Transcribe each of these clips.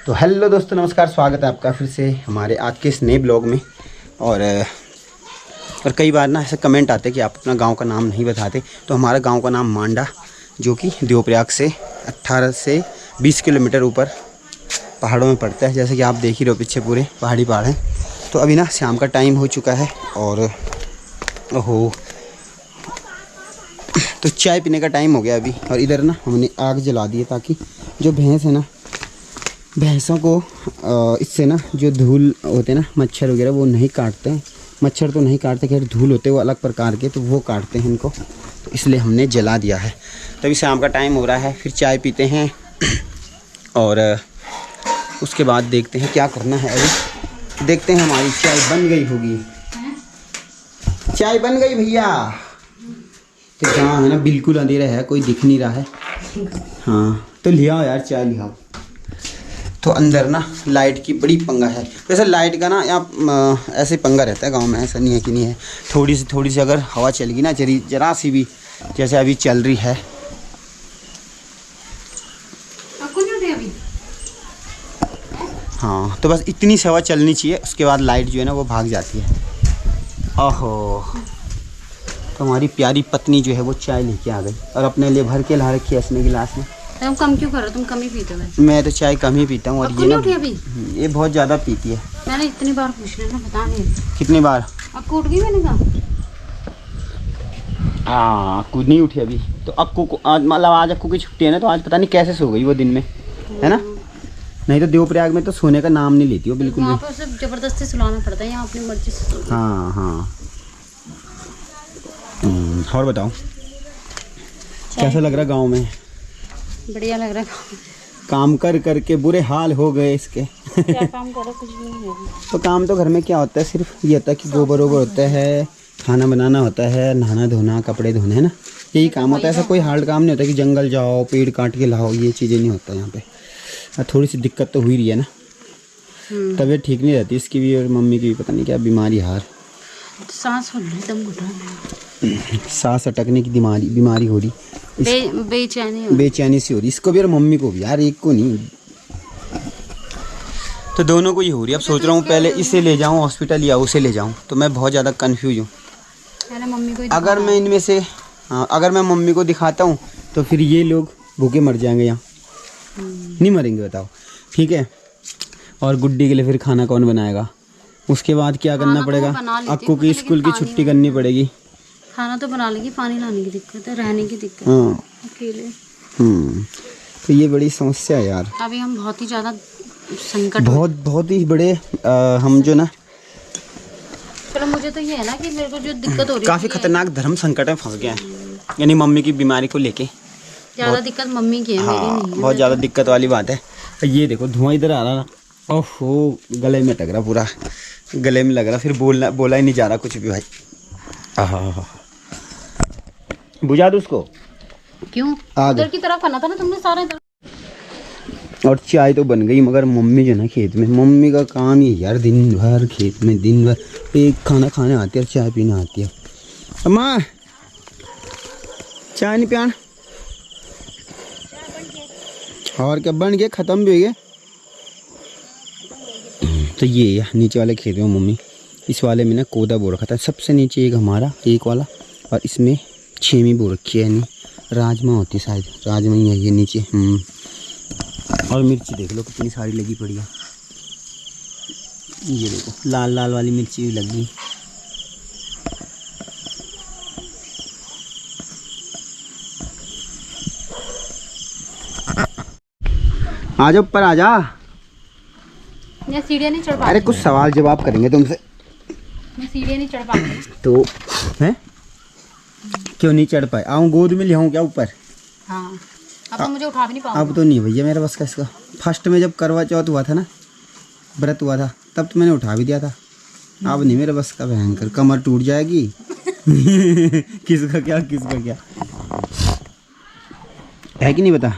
तो हेलो दोस्तों, नमस्कार। स्वागत है आपका फिर से हमारे आज के इस नए ब्लॉग में। और कई बार ना ऐसे कमेंट आते हैं कि आप अपना गांव का नाम नहीं बताते। तो हमारा गांव का नाम मांडा, जो कि देवप्रयाग से 18 से 20 किलोमीटर ऊपर पहाड़ों में पड़ता है। जैसे कि आप देख ही रहे हो, पीछे पूरे पहाड़ी पहाड़ हैं। तो अभी ना शाम का टाइम हो चुका है और ओहो, तो चाय पीने का टाइम हो गया अभी। और इधर ना हमने आग जला दी है ताकि जो भैंस है ना, भैंसों को इससे ना जो धूल होते हैं ना, मच्छर वगैरह, वो नहीं काटते हैं। मच्छर तो नहीं काटते, खैर धूल होते हैं वो अलग प्रकार के, तो वो काटते हैं इनको। तो इसलिए हमने जला दिया है। तभी शाम का टाइम हो रहा है, फिर चाय पीते हैं और उसके बाद देखते हैं क्या करना है। अभी देखते हैं, हमारी चाय बन गई होगी। चाय बन गई भैया। तो जहाँ है ना बिल्कुल अंधेरा है, कोई दिख नहीं रहा है। हाँ तो लिया यार, चाय लिया। तो अंदर ना लाइट की बड़ी पंगा है। वैसे लाइट का ना यहाँ ऐसे पंगा रहता है गांव में, ऐसा नहीं है कि नहीं है। थोड़ी सी अगर हवा चलेगी ना, जरा सी भी, जैसे अभी चल रही है। हाँ तो बस इतनी सी हवा चलनी चाहिए, उसके बाद लाइट जो है ना वो भाग जाती है। ओहो, तो हमारी प्यारी पत्नी जो है वो चाय लेके आ गई और अपने लिए भर के ला रखी है इसने गिलास में। तुम कम क्यों करो? तुम कम ही पीते हो। मैं तो चाय कम ही पीता हूँ। और ये ना ये बहुत ज़्यादा पीती है। मैंने इतनी बार पूछ लिया ना, बता नहीं। कितनी बार? अक्कू उठ गई? मैंने कहा हाँ, अक्कू नहीं उठी अभी। तो अक्कू को आज, मतलब आज अक्कू की छुट्टी है ना, तो आज पता नहीं कैसे सो गई वो दिन में, है ना। नहीं तो देवप्रयाग में तो सोने का नाम नहीं लेती वो बिल्कुल भी। यहाँ पर सिर्फ जबरदस्ती सुलाना पड़ता है, यहाँ अपनी मर्जी से सो। हाँ हाँ। और बताओ कैसा लग रहा है गाँव में? बढ़िया लग रहा है। काम कर करके बुरे हाल हो गए इसके। क्या काम करो? कुछ भी नहीं है। तो काम तो घर में क्या होता है, सिर्फ ये होता है कि गोबर वोबर होता है, खाना बनाना होता है, नहाना धोना, कपड़े धोने, है ना, यही काम होता है। ऐसा कोई हार्ड काम नहीं होता कि जंगल जाओ, पेड़ काट के लाओ, ये चीज़ें नहीं होता यहाँ पे। थोड़ी सी दिक्कत तो हुई रही है ना, तबीयत ठीक नहीं रहती इसकी भी और मम्मी की भी, पता नहीं क्या बीमारी हार। सांस हो रही, दम घुटा है, सांस अटकने की बीमारी हो रही, बेचैनी सी हो रही इसको भी और मम्मी को भी यार, एक को नहीं, तो दोनों को ही हो रही है। अब सोच रहा हूँ पहले इसे ले जाऊँ हॉस्पिटल या उसे ले जाऊँ, तो मैं बहुत ज़्यादा कंफ्यूज हूँ। अगर मैं इनमें से अगर मैं मम्मी को दिखाता हूँ तो फिर ये लोग भूखे मर जाएंगे यहाँ, नहीं मरेंगे बताओ, ठीक है। और गुड्डी के लिए फिर खाना कौन बनाएगा? उसके बाद क्या करना पड़ेगा? अक्कू की स्कूल की छुट्टी करनी पड़ेगी। खाना तो बना लेगी, पानी लाने की दिक्कत है, रहने की दिक्कत हाँ अकेले। तो ये बड़ी समस्या है यार। अभी हम बहुत ही ज़्यादा संकट, बहुत ही बड़े हम जो ना, चलो मुझे तो ये है ना कि मेरे को जो दिक्कत हो रही है, काफ़ी खतरनाक धर्म संकट में फंस गए हैं, यानी मम्मी की बीमारी को लेके। ज़्यादा दिक्कत मम्मी की है, मेरी नहीं है। बहुत ज़्यादा दिक्कत वाली बात है। ये देखो धुआं इधर आ रहा ना, ओहो गले में अटक रहा, पूरा गले में लग रहा, फिर बोला ही नहीं जा रहा कुछ भी भाई। बुझा दो उसको। क्यों? उधर की तरफ आना था ना तुमने सारे तरफ। और चाय तो बन गई, मगर मम्मी जो ना खेत में, मम्मी का काम ही यार, दिन भर खेत में, दिन भर एक खाना खाने आती है और चाय पीने आती है। अम्मा चाय नहीं पियान? और क्या बन गया, ख़त्म भी हो गया। तो ये नीचे वाले खेत में मम्मी, इस वाले में ना कोदा बो रखा था, सबसे नीचे एक हमारा एक वाला, और इसमें छेमी बो रखी है, नहीं राजमा होती शायद, राजमा ही है ये नीचे। और मिर्ची देख लो कितनी सारी लगी पड़ी है, ये देखो लाल लाल वाली मिर्ची भी लगी। आ जाओ ऊपर, आ जा। मैं सीढ़ियाँ नहीं चढ़ पा। अरे कुछ सवाल जवाब करेंगे तुमसे। मैं सीढ़ियाँ नहीं चढ़ पाती। तो हैं क्यों नहीं चढ़ पाए? आऊँ गोद में ले आऊँ क्या ऊपर? हाँ, अब तो मुझे उठा भी नहीं पाऊंगा। अब तो नहीं भैया मेरा बस का इसका। फर्स्ट में जब करवा चौथ हुआ था ना, व्रत हुआ था, तब तो मैंने उठा भी दिया था। अब नहीं मेरा बस का, भयंकर कमर टूट जाएगी। किसका क्या है कि नहीं बता।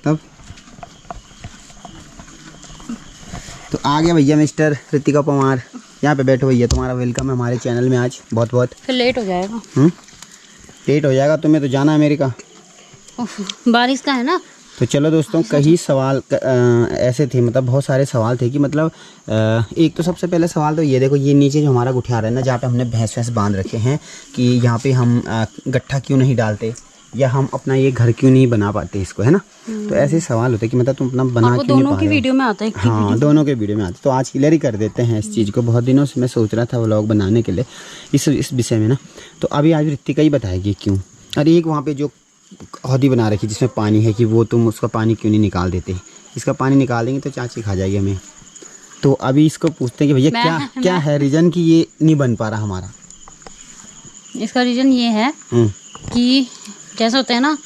तब तो आ गया भैया मिस्टर ऋतिका पवार, यहाँ पे बैठो भैया, तुम्हारा वेलकम है हमारे चैनल में आज। बहुत बहुत फिर लेट हो जाएगा। लेट हो जाएगा, तुम्हें तो जाना है अमेरिका। बारिश का है ना, तो चलो दोस्तों, कई सवाल ऐसे थे, मतलब बहुत सारे सवाल थे कि मतलब एक तो सबसे पहले सवाल तो ये देखो, ये नीचे जो हमारा गुठियार है ना, जहाँ पे हमने भैंस वैंस बांध रखे हैं, कि यहाँ पे हम गट्ठा क्यों नहीं डालते, या हम अपना ये घर क्यों नहीं बना पाते इसको, है ना। तो ऐसे सवाल होते कि मतलब तुम अपना बना क्यों नहीं पा रहे हो। दोनों की वीडियो में आता है। हाँ, दोनों के वीडियो में आता है। तो आज क्लियर ही कर देते हैं इस चीज़ को। बहुत दिनों से मैं सोच रहा था व्लॉग बनाने के लिए इस विषय में ना। तो अभी आज रितिका ही बताएगी क्यों। और एक वहाँ पे जो हौदी बना रखी जिसमें पानी है, कि वो तुम उसका पानी क्यों नहीं निकाल देते। इसका पानी निकाल देंगे तो चाची खा जाएगी हमें। तो अभी इसको पूछते हैं कि भैया क्या है रीज़न कि ये नहीं बन पा रहा हमारा। इसका रीज़न ये है कि जैसे होते हैं ना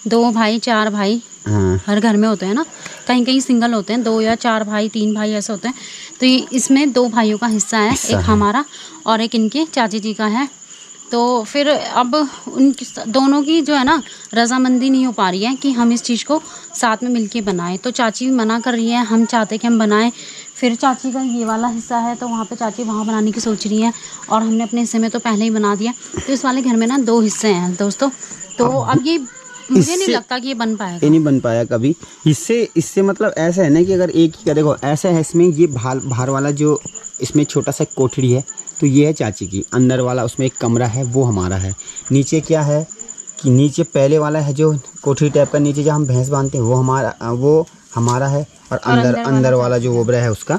2 भाई 4 भाई, हाँ, हर घर में होते हैं ना, कहीं कहीं सिंगल होते हैं, 2 या 4 भाई 3 भाई ऐसे होते हैं। तो ये इसमें 2 भाइयों का हिस्सा है, एक हमारा और एक इनके चाची जी का है। तो फिर अब उन दोनों की जो है ना रजामंदी नहीं हो पा रही है कि हम इस चीज़ को साथ में मिलके बनाएं। तो चाची भी मना कर रही है, हम चाहते कि हम बनाएं। फिर चाची का ये वाला हिस्सा है तो वहाँ पे चाची वहाँ बनाने की सोच रही है, और हमने अपने हिस्से में तो पहले ही बना दिया। तो इस वाले घर में ना 2 हिस्से हैं दोस्तों। तो अब ये मुझे नहीं लगता कि ये बन पाएगा। ये नहीं बन पाया कभी। इससे मतलब ऐसा है ना कि अगर एक ही का देखो, ऐसा है इसमें, ये बाहर वाला जो इसमें छोटा सा कोठड़ी है, तो ये है चाची की। अंदर वाला उसमें एक कमरा है, वो हमारा है। नीचे क्या है कि नीचे पहले वाला है जो कोठड़ी टाइप का, नीचे जहाँ हम भैंस बांधते हैं वो हमारा है। और अंदर वाला जो ओबरा है उसका,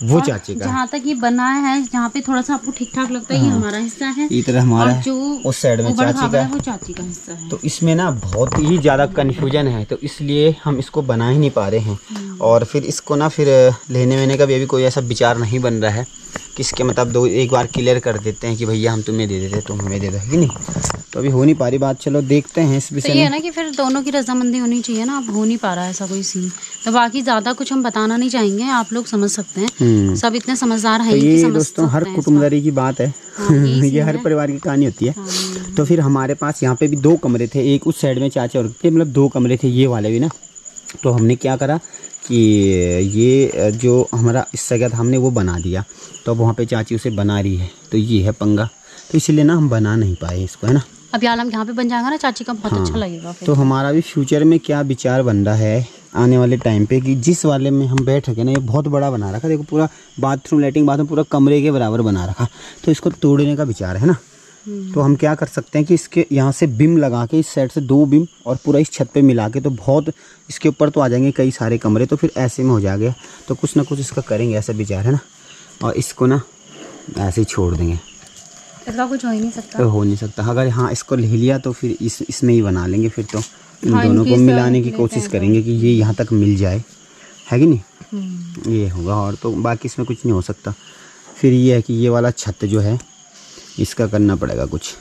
वो चाची का। जहाँ तक ये बनाया है, जहाँ पे थोड़ा सा आपको ठीक ठाक लगता है, ये हमारा हिस्सा है। इधर हमारा है, जो उस साइड में चाची का है, वो चाची का हिस्सा है। तो इसमें ना बहुत ही ज़्यादा कन्फ्यूजन है, तो इसलिए हम इसको बना ही नहीं पा रहे हैं। और फिर इसको ना फिर लेने वेने का भी अभी कोई ऐसा विचार नहीं बन रहा है कि इसके मतलब एक बार क्लियर कर देते हैं कि भैया हम तुम्हें दे देते, तुम हमें दे दो, है कि नहीं। तो अभी हो नहीं पा रही बात। चलो देखते हैं इस विषय में। तो ये है ना कि फिर दोनों की रजामंदी होनी चाहिए ना। अब हो नहीं पा रहा है ऐसा कोई सीन। तो बाकी ज़्यादा कुछ हम बताना नहीं चाहेंगे, आप लोग समझ सकते हैं। सब इतने समझदार हैं। तो ये दोस्तों हर कुटुंबदारी की बात है। ये हर परिवार की कहानी होती है। तो फिर हमारे पास यहाँ पे भी 2 कमरे थे, एक उस साइड में चाचा और मतलब 2 कमरे थे ये वाले भी ना। तो हमने क्या करा कि ये जो हमारा हिस्सा क्या था हमने वो बना दिया। तो अब वहाँ पे चाची उसे बना रही है, तो ये है पंगा। तो इसलिए ना हम बना नहीं पाए इसको, है ना। अब आलम यहाँ पे बन जाएगा ना चाची का, बहुत अच्छा लगेगा फिर। तो हमारा भी फ्यूचर में क्या विचार बन रहा है आने वाले टाइम पे, कि जिस वाले में हम बैठ रखे ना, ये बहुत बड़ा बना रखा, देखो पूरा बाथरूम लैट्रिन बाथरूम पूरा कमरे के बराबर बना रखा। तो इसको तोड़ने का विचार है ना। तो हम क्या कर सकते हैं कि इसके यहाँ से बिम लगा के, इस साइड से 2 बिम और पूरा इस छत पे मिला के, तो बहुत इसके ऊपर तो आ जाएंगे कई सारे कमरे। तो फिर ऐसे में हो जाएगा। तो कुछ ना कुछ इसका करेंगे, ऐसा विचार है ना। और इसको ना ऐसे ही छोड़ देंगे, इसका कुछ हो ही नहीं सकता। तो हो नहीं सकता। अगर हाँ इसको ले लिया तो फिर इसमें ही बना लेंगे। फिर तो इन दोनों को मिलाने की कोशिश करेंगे कि ये यहाँ तक मिल जाए, है कि नहीं। ये होगा, और तो बाकी इसमें कुछ नहीं हो सकता। फिर ये है कि ये वाला छत जो है इसका करना पड़ेगा कुछ।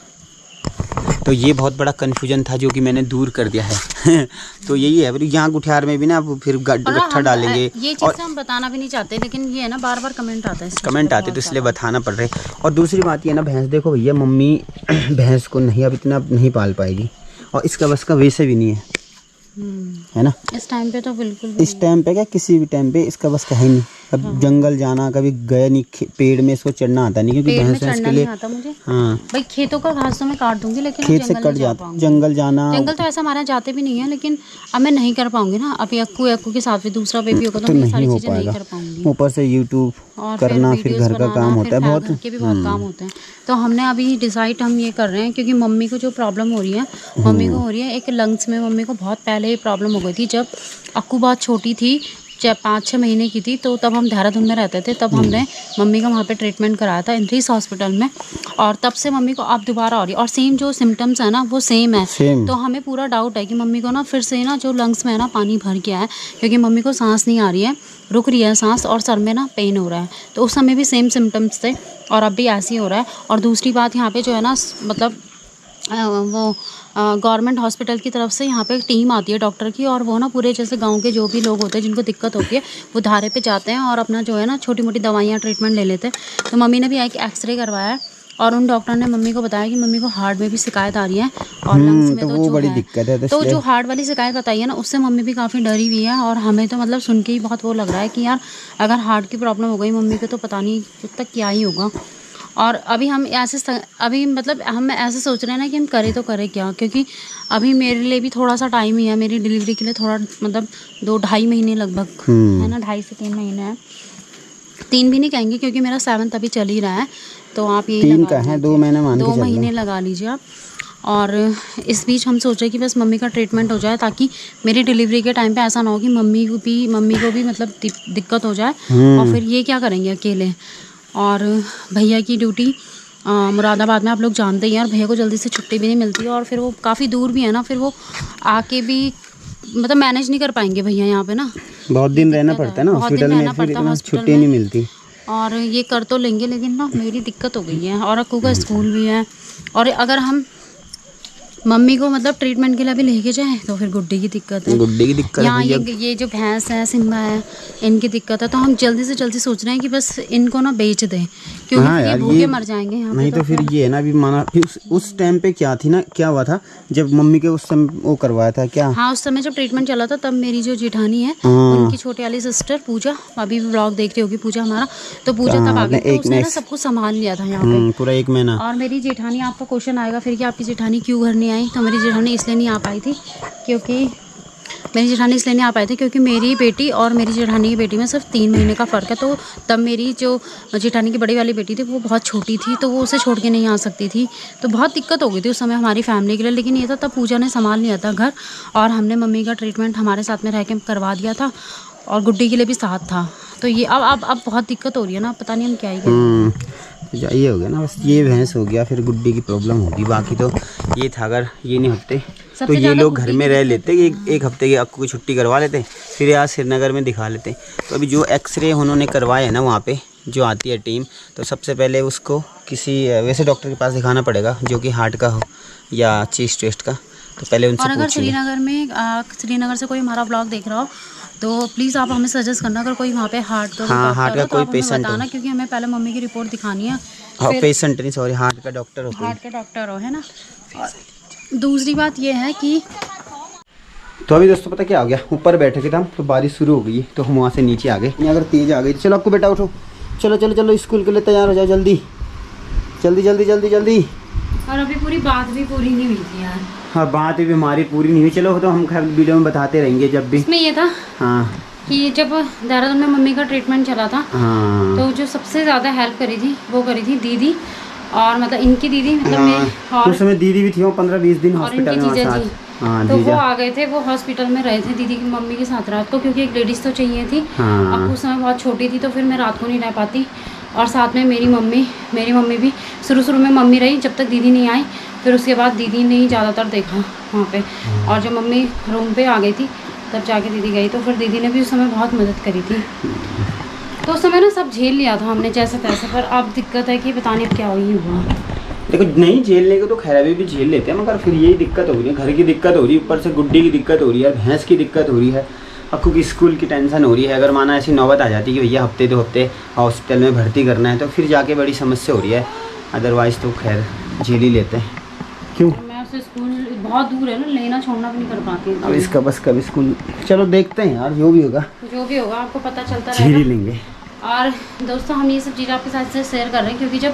तो ये बहुत बड़ा कन्फ्यूजन था जो कि मैंने दूर कर दिया है। तो यही है, यहाँ गुठियार में भी ना फिर गट्ठा डालेंगे। ये चीज़ हम बताना भी नहीं चाहते, लेकिन ये है ना बार बार कमेंट आता है, कमेंट आते, तो इसलिए बताना पड़ रहा है। और दूसरी बात ये ना, भैंस देखो भैया, मम्मी भैंस को नहीं अब इतना नहीं पाल पाएगी, और इसका बस का वैसे भी नहीं है ना। इस टाइम पे तो बिल्कुल इस टाइम पे क्या, किसी भी टाइम पे इसका बस का है नहीं। अब जंगल जाना कभी गया नहीं, पेड़ में इसको चढ़ना आता नहीं, क्योंकि भैंस के लिए आता मुझे। हाँ भाई खेतों का घास तो मैं काट दूंगी, लेकिन खेत से कट जाता, जंगल जाना। जंगल तो ऐसा हमारे जाते भी नहीं है, लेकिन अब मैं नहीं कर पाऊंगी ना। अब अक्कू के साथ भी दूसरा बेबी होगा तो मैं सारी चीजें नहीं कर पाऊंगी। ऊपर से यूट्यूब करना, फिर घर का काम होता है, बहुत के भी बहुत काम होते हैं। तो हमने अभी डिसाइड हम ये कर रहे हैं, क्योंकि मम्मी को जो प्रॉब्लम हो रही है, मम्मी को हो रही है एक लंग्स में। मम्मी को बहुत पहले प्रॉब्लम हो गई थी, जब अक्कू बहुत छोटी थी, 5-6 महीने की थी। तो तब हम देहरादून में रहते थे, तब हमने मम्मी का वहाँ पे ट्रीटमेंट कराया था इंद्रीस हॉस्पिटल में। और तब से मम्मी को अब दोबारा हो रही है, और सेम जो सिम्टम्स है ना वो सेम है। तो हमें पूरा डाउट है कि मम्मी को ना फिर से ना जो लंग्स में है ना पानी भर गया है, क्योंकि मम्मी को सांस नहीं आ रही है, रुक रही है सांस, और सर में ना पेन हो रहा है। तो उस समय भी सेम सिम्टम्स थे, और अब भी ऐसे ही हो रहा है। और दूसरी बात, यहाँ पे जो है ना मतलब वो गवर्नमेंट हॉस्पिटल की तरफ से यहाँ पे एक टीम आती है डॉक्टर की, और वो ना पूरे जैसे गांव के जो भी लोग होते हैं जिनको दिक्कत होती है, वो धारे पे जाते हैं और अपना जो है ना छोटी मोटी दवाइयाँ ट्रीटमेंट ले लेते हैं। तो मम्मी ने भी एक एक्सरे करवाया है, और उन डॉक्टर ने मम्मी को बताया कि मम्मी को हार्ट में भी शिकायत आ रही है, और लंग्स में तो वो बड़ी दिक्कत है। तो जो हार्ट वाली शिकायत बताई है ना, उससे मम्मी भी काफ़ी डरी हुई है। और हमें तो मतलब सुन के ही बहुत वो लग रहा है कि यार अगर हार्ट की प्रॉब्लम हो गई मम्मी को, तो पता नहीं तब तक क्या ही होगा। और अभी हम अभी मतलब हम ऐसे सोच रहे हैं ना कि हम करें तो करें क्या, क्योंकि अभी मेरे लिए भी थोड़ा सा टाइम ही है, मेरी डिलीवरी के लिए थोड़ा मतलब 2-2.5 महीने लगभग है ना, 2.5 से 3 महीने हैं। 3 भी नहीं कहेंगे क्योंकि मेरा 7th अभी चल ही रहा है, तो आप यही 3 का है, 2 महीने मान के 2 चल लो। महीने लगा लीजिए आप। और इस बीच हम सोचे कि बस मम्मी का ट्रीटमेंट हो जाए, ताकि मेरी डिलीवरी के टाइम पे ऐसा ना हो कि मम्मी को भी मतलब दिक्कत हो जाए, और फिर ये क्या करेंगे अकेले। और भैया की ड्यूटी मुरादाबाद में आप लोग जानते ही हैं, और भैया को जल्दी से छुट्टी भी नहीं मिलती है, और फिर वो काफ़ी दूर भी है ना, फिर वो आके भी मतलब मैनेज नहीं कर पाएंगे भैया यहाँ पे ना, बहुत दिन रहना पड़ता है ना हॉस्पिटल में, फिर इतना छुट्टी नहीं मिलती। और ये कर तो लेंगे, लेकिन ना मेरी दिक्कत हो गई है, और अक्कू का स्कूल भी है, और अगर हम मम्मी को मतलब ट्रीटमेंट के लिए भी लेके जाए तो फिर गुड्डी की दिक्कत है, गुड्डी की दिक्कत यहाँ है। ये जो भैंस है सिम्बा है, इनकी दिक्कत है, तो हम जल्दी से जल्दी सोच रहे हैं कि बस इनको ना बेच दें, क्योंकि हाँ ये भूखे मर जाएंगे यहाँ नहीं तो फिर ये है ना, अभी माना फिर उस टाइम पे क्या थी ना, क्या हुआ था जब मम्मी के उस समय वो करवाया था क्या। हाँ, उस समय जब ट्रीटमेंट चला था तब मेरी जो जेठानी है उनकी छोटी वाली सिस्टर पूजा, अभी भी ब्लॉग देख रही होगी पूजा हमारा, तो पूजा तब आ गई, तो उसने ना सब कुछ संभाल लिया था यहाँ पे पूरा 1 महीना। और मेरी जेठानी, आपका क्वेश्चन आएगा फिर कि आपकी जेठानी क्यों घर नहीं आई, तो मेरी जेठानी इसलिए नहीं आ पाई थी क्योंकि मेरी बेटी और मेरी जेठानी की बेटी में सिर्फ 3 महीने का फ़र्क है, तो तब मेरी जो जेठानी की बड़ी वाली बेटी थी वो बहुत छोटी थी, तो वो उसे छोड़ के नहीं आ सकती थी, तो बहुत दिक्कत हो गई थी उस समय हमारी फैमिली के लिए। लेकिन ये था तब पूजा ने संभाल लिया था घर, और हमने मम्मी का ट्रीटमेंट हमारे साथ में रह के करवा दिया था, और गुड्डी के लिए भी साथ था। तो ये अब बहुत दिक्कत हो रही है ना, पता नहीं हम क्या ही करें। ये हो गया ना, बस ये भैंस हो गया, फिर गुड्डी की प्रॉब्लम होगी, बाकी तो ये था अगर ये नहीं होते तो ये लोग घर में रह लेते, एक हफ्ते की अक्कू की छुट्टी करवा लेते, फिर यहाँ श्रीनगर में दिखा लेते। तो अभी जो एक्सरे उन्होंने करवाए है ना वहाँ पे जो आती है टीम, तो सबसे पहले उसको किसी वैसे डॉक्टर के पास दिखाना पड़ेगा जो कि हार्ट का हो या चेस्ट वेस्ट का, तो पहले उनसे और अगर पूछिए। श्रीनगर से कोई हमारा ब्लॉग देख रहा हो तो प्लीज़ आप हमें सजेस्ट करना, अगर कोई वहाँ पे हार्ट का कोई पेशेंट बताना, क्योंकि हमें पहले मम्मी की रिपोर्ट दिखानी है। हाँ, पेशेंट नहीं सॉरी, हार्ट का डॉक्टर हो है ना। और दूसरी बात ये है कि तो अभी दोस्तों पता क्या हो गया, ऊपर बैठे थे हम तो बारिश शुरू हो गई, तो हम वहाँ से नीचे आ गए। अगर तेज आ गई तो चलो आपको बेटा उठो, चलो चलो चलो स्कूल के लिए तैयार हो जाओ, जल्दी जल्दी जल्दी जल्दी जल्दी। और अभी पूरी बात भी पूरी नहीं हुई थी यार। हाँ, बात भी हमारी पूरी नहीं हुई। चलो तो हम वीडियो में बताते रहेंगे जब भी। इसमें ये था हाँ कि जब देहरादून में मम्मी का ट्रीटमेंट चला था, हाँ, तो जो सबसे ज़्यादा हेल्प करी थी वो करी थी दीदी, और मतलब इनकी दीदी मतलब मैं, और उस समय दीदी भी थी वो 15-20 दिन और हॉस्पिटल इनकी में जीजा साथ। जी, हाँ, तो वो आ गए थे, वो हॉस्पिटल में रहे थे दीदी की मम्मी के साथ रात को, क्योंकि एक लेडीज़ तो चाहिए थी। हाँ। अब उस समय बहुत छोटी थी, तो फिर मैं रात को नहीं रह पाती, और साथ में मेरी मम्मी भी शुरू में मम्मी रही जब तक दीदी नहीं आई, फिर उसके बाद दीदी ने ही ज़्यादातर देखा वहाँ पे, और जब मम्मी रूम पे आ गई थी तब जाके दीदी गई, तो फिर दीदी ने भी उस समय बहुत मदद करी थी। तो उस समय ना सब झेल लिया था हमने जैसे तैसे, पर अब दिक्कत है कि पता नहीं अब क्या हुआ। देखो नहीं झेलने को तो खैर अभी भी झेल लेते हैं, मगर फिर यही दिक्कत हो रही है, घर की दिक्कत हो रही है, ऊपर से गुड्डी की दिक्कत हो रही है, भैंस की दिक्कत हो रही है, अक्कू की स्कूल की टेंशन हो रही है। अगर माना ऐसी नौबत आ जाती कि भैया हफ्ते 2 हफ्ते हॉस्पिटल में भर्ती करना है, तो फिर जाके बड़ी समस्या हो रही है। अदरवाइज़ तो खैर झेल ही लेते हैं। क्यों मैं उसे स्कूल बहुत दूर है ना, लेना छोड़ना भी नहीं कर पाती। अब इसका बस कभी स्कूल, चलो देखते हैं यार, जो भी होगा आपको पता चलता झेल ही रहेगा। लेंगे। और दोस्तों हम ये सब चीज़ आपके साथ से शेयर कर रहे हैं, क्योंकि जब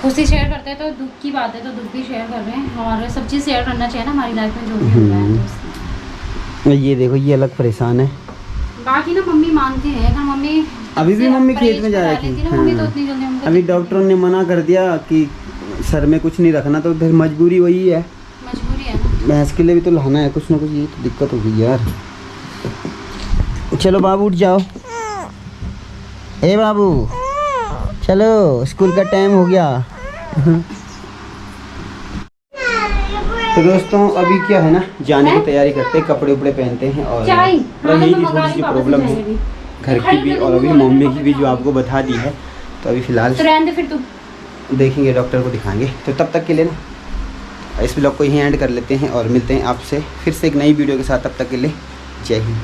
खुशी शेयर करते हैं तो दुख की बात है, तो दुख भी शेयर कर रहे हैं, और सब चीज़ शेयर करना चाहिए ना हमारी लाइफ में जो भी हो रहा है। ये देखो ये अलग परेशान है, बाकी ना मम्मी मानती है, अगर मम्मी अभी भी मम्मी खेत में जा रही थी। हाँ। अभी डॉक्टरों ने मना कर दिया कि सर में कुछ नहीं रखना, तो फिर मजबूरी वही है, मजबूरी है ना, भैंस के लिए भी तो लाना है कुछ ना कुछ, ये तो दिक्कत हो गई यार। चलो बाबू उठ जाओ, ए बाबू चलो स्कूल का टाइम हो गया। तो दोस्तों अभी क्या है ना, जाने की तैयारी करते हैं, कपड़े उपड़े पहनते हैं, और यही थोड़ी सी प्रॉब्लम है घर की भी, और अभी मम्मी की भी जो आपको बता दी है। तो अभी फिलहाल फिर तू देखेंगे, डॉक्टर को दिखाएंगे। तो तब तक के लिए ना इस ब्लॉग को यहीं एंड कर लेते हैं, और मिलते हैं आपसे फिर से एक नई वीडियो के साथ। तब तक के लिए जय हिंद।